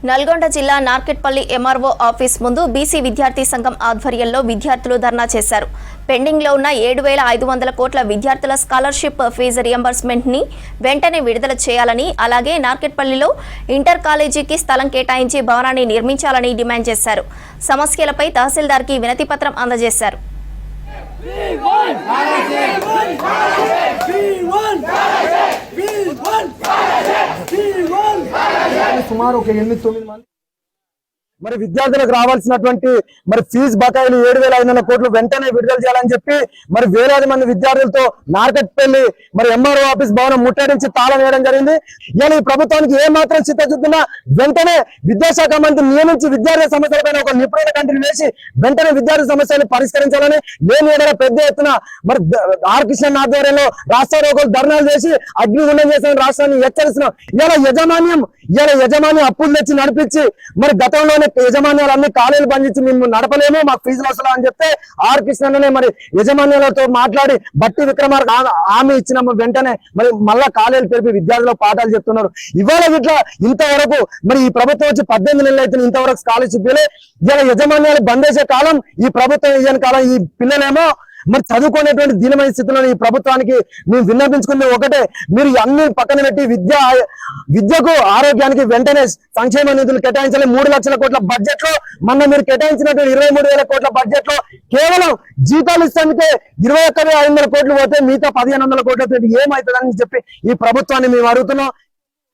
నల్గొండ జిల్లా Narketpally MRO office ముందు BC విద్యార్థి సంఘం ఆధ్వర్యంలో విద్యార్థులు ధర్నా చేశారు. పెండింగ్ లో ఉన్న 7,500 కోట్ల విద్యార్థుల స్కాలర్షిప్ ఫీజు రియంబర్స్మెంట్ ని వెంటనే విడుదల చేయాలని, అలాగే నార్కెట్పల్లిలో ఇంటర్ కాలేజీకి స్థలం కేటాయించి భవనాన్ని నిర్మించాలని డిమాండ్ చేశారు. సమస్యలపై తహసీల్దార్ కి వినతి పత్రం అందజేశారు. సుమారు ఒక 8-9 మంది మరి విద్యార్థులకు రావాల్సినటువంటి మరి ఫీజు బకాయిలు 7,500 కోట్లు వెంటనే విడుదల చేయాలని చెప్పి మరి వేలాది మంది విద్యార్థులతో నార్కెట్పల్లి మరి ఎంఆర్ఓ ఆఫీస్ భవనం ముట్టడించి తాళం వేయడం జరిగింది. ఇలా ఈ ప్రభుత్వానికి ఏ మాత్రం చిత్తశుద్ధినా వెంటనే విద్యాశాఖ మంత్రి నియమించి విద్యార్థి సమస్యలపైన ఒక నిపుణుల కమిటీని వేసి వెంటనే విద్యార్థి సమస్యలను పరిష్కరించాలని లేని ఏదైనా పెద్ద ఎత్తున మరి ఆర్ కిషన్ ఆధ్వర్యంలో రాష్ట్ర రోగులు ధర్నాలు చేసి అగ్నిగుండం చేసిన రాష్ట్రాన్ని హెచ్చరిస్తున్నాం. ఇలా యజమాని అప్పులు తెచ్చి నడిపించి మరి గతంలోనే యజమాన్యాలన్నీ కాలేజీలు బంధించి మేము నడపలేము, మాకు ఫీజులు వస్తలే అని చెప్తే ఆర్ కృష్ణనే మరి యజమాన్యాలతో మాట్లాడి బట్టి విక్రమార్క హామీ ఇచ్చిన వెంటనే మరి మళ్ళా కాలేజీలు పెరిపి విద్యార్థులకు పాఠాలు చెప్తున్నారు. ఇవాళ ఇట్లా ఇంతవరకు మరి ఈ ప్రభుత్వం వచ్చి 18 నెలలు అయితే ఇంతవరకు స్కాలర్షిప్ ఇలా యజమాన్యాలు బంద్ చేసే కాలం ఈ ప్రభుత్వం ఇయ్యని కాలం. ఈ పిల్లలేమో మరి చదువుకునేటువంటి దీనమైన స్థితిలో ఈ ప్రభుత్వానికి మేము విన్నపించుకుంది ఒకటే, మీరు అన్ని పక్కన పెట్టి విద్యకు ఆరోగ్యానికి వెంటనే సంక్షేమ నిధులు కేటాయించాలి. 3 లక్షల కోట్ల బడ్జెట్ లో మొన్న మీరు కేటాయించినటువంటి 23,000 కోట్ల బడ్జెట్ లో కేవలం జీతాలు ఇస్తానికే 21,500 కోట్లు పోతే మిగతా 1,500 కోట్ల ఏమవుతుందని చెప్పి ఈ ప్రభుత్వాన్ని మేము అడుగుతున్నాం.